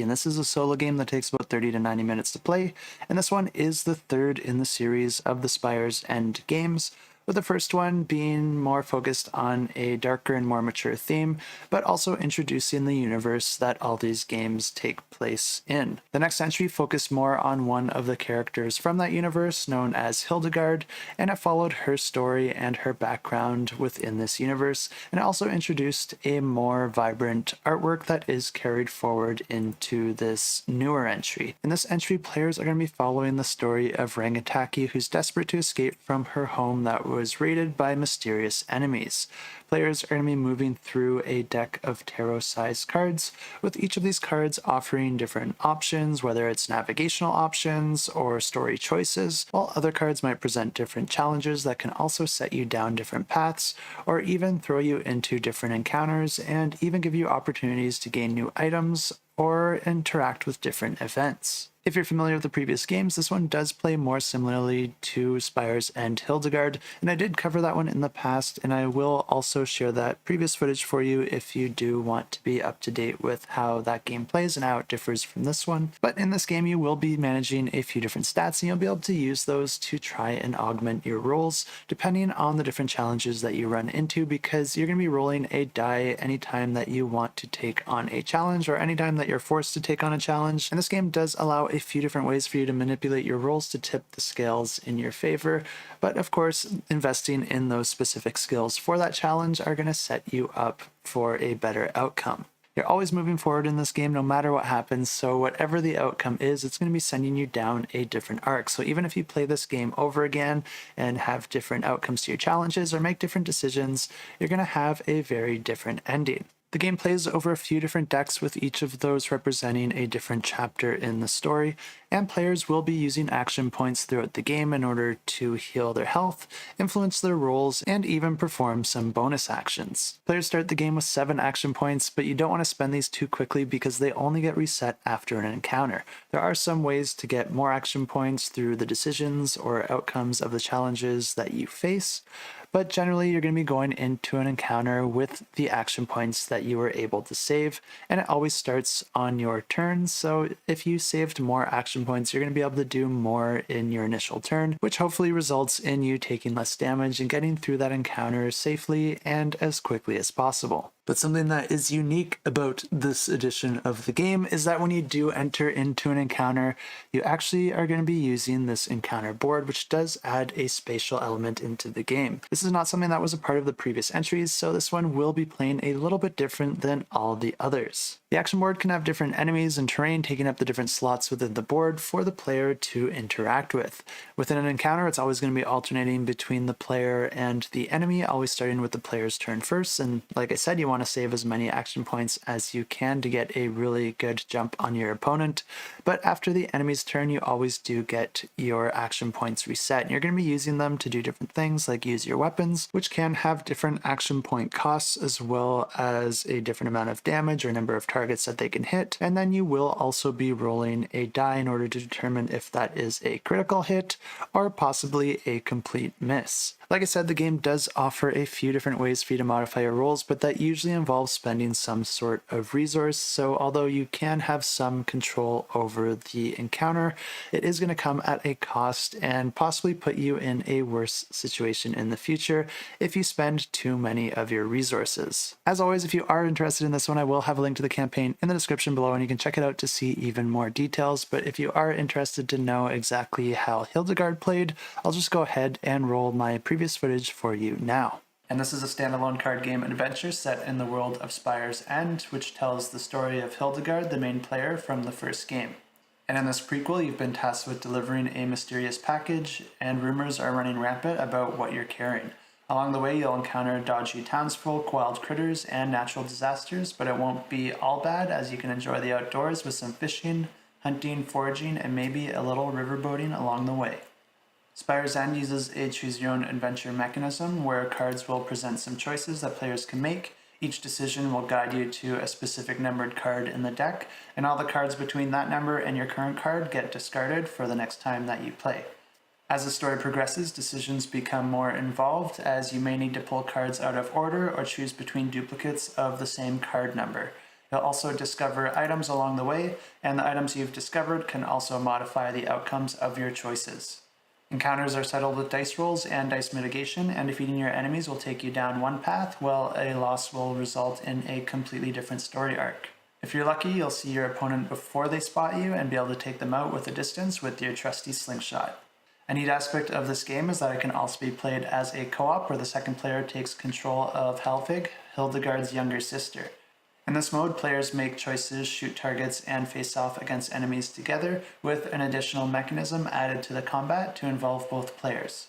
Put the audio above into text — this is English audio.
and this is a solo game that takes about 30 to 90 minutes to play, and this one is the third in the series of the Spire's End games, with the first one being more focused on a darker and more mature theme, but also introducing the universe that all these games take place in. The next entry focused more on one of the characters from that universe, known as Hildegarde, and it followed her story and her background within this universe, and it also introduced a more vibrant artwork that is carried forward into this newer entry. In this entry, players are going to be following the story of Rangitaki, who's desperate to escape from her home that was raided by mysterious enemies. Players are going to be moving through a deck of tarot-sized cards, with each of these cards offering different options, whether it's navigational options or story choices, while other cards might present different challenges that can also set you down different paths, or even throw you into different encounters, and even give you opportunities to gain new items or interact with different events. If you're familiar with the previous games, this one does play more similarly to Spire's End Hildegarde, and I did cover that one in the past, and I will also share that previous footage for you if you do want to be up to date with how that game plays and how it differs from this one. But in this game, you will be managing a few different stats, and you'll be able to use those to try and augment your rolls, depending on the different challenges that you run into, because you're going to be rolling a die anytime that you want to take on a challenge, or anytime that you're forced to take on a challenge. And this game does allow a few different ways for you to manipulate your rolls to tip the scales in your favor, but of course, investing in those specific skills for that challenge are going to set you up for a better outcome. You're always moving forward in this game no matter what happens, so whatever the outcome is, it's going to be sending you down a different arc. So even if you play this game over again and have different outcomes to your challenges or make different decisions, you're going to have a very different ending. The game plays over a few different decks, with each of those representing a different chapter in the story, and players will be using action points throughout the game in order to heal their health, influence their rolls, and even perform some bonus actions. Players start the game with 7 action points, but you don't want to spend these too quickly because they only get reset after an encounter. There are some ways to get more action points through the decisions or outcomes of the challenges that you face, but generally you're going to be going into an encounter with the action points that you were able to save, and it always starts on your turn. So if you saved more action points, you're going to be able to do more in your initial turn, which hopefully results in you taking less damage and getting through that encounter safely and as quickly as possible. But something that is unique about this edition of the game is that when you do enter into an encounter, you actually are going to be using this encounter board, which does add a spatial element into the game. This is not something that was a part of the previous entries, so this one will be playing a little bit different than all the others. The action board can have different enemies and terrain taking up the different slots within the board for the player to interact with. Within an encounter, it's always going to be alternating between the player and the enemy, always starting with the player's turn first, and like I said, you want to save as many action points as you can to get a really good jump on your opponent. But after the enemy's turn, you always do get your action points reset, and you're going to be using them to do different things like use your weapons, which can have different action point costs as well as a different amount of damage or number of targets that they can hit. And then you will also be rolling a die in order to determine if that is a critical hit or possibly a complete miss. Like I said, the game does offer a few different ways for you to modify your rolls, but that usually involves spending some sort of resource. So although you can have some control over the encounter, it is going to come at a cost and possibly put you in a worse situation in the future if you spend too many of your resources. As always, if you are interested in this one, I will have a link to the campaign in the description below, and you can check it out to see even more details. But if you are interested to know exactly how Hildegarde played, I'll just go ahead and roll my previous footage for you now. And this is a standalone card game adventure set in the world of Spire's End, which tells the story of Hildegarde, the main player from the first game. And in this prequel, you've been tasked with delivering a mysterious package, and rumors are running rampant about what you're carrying. Along the way, you'll encounter dodgy townsfolk, wild critters, and natural disasters, but it won't be all bad, as you can enjoy the outdoors with some fishing, hunting, foraging, and maybe a little riverboating along the way. Spire's End uses a choose-your-own-adventure mechanism where cards will present some choices that players can make. Each decision will guide you to a specific numbered card in the deck, and all the cards between that number and your current card get discarded for the next time that you play. As the story progresses, decisions become more involved, as you may need to pull cards out of order or choose between duplicates of the same card number. You'll also discover items along the way, and the items you've discovered can also modify the outcomes of your choices. Encounters are settled with dice rolls and dice mitigation, and defeating your enemies will take you down one path, while a loss will result in a completely different story arc. If you're lucky, you'll see your opponent before they spot you and be able to take them out with a distance with your trusty slingshot. A neat aspect of this game is that it can also be played as a co-op where the second player takes control of Helvig, Hildegarde's younger sister. In this mode, players make choices, shoot targets, and face off against enemies together, with an additional mechanism added to the combat to involve both players.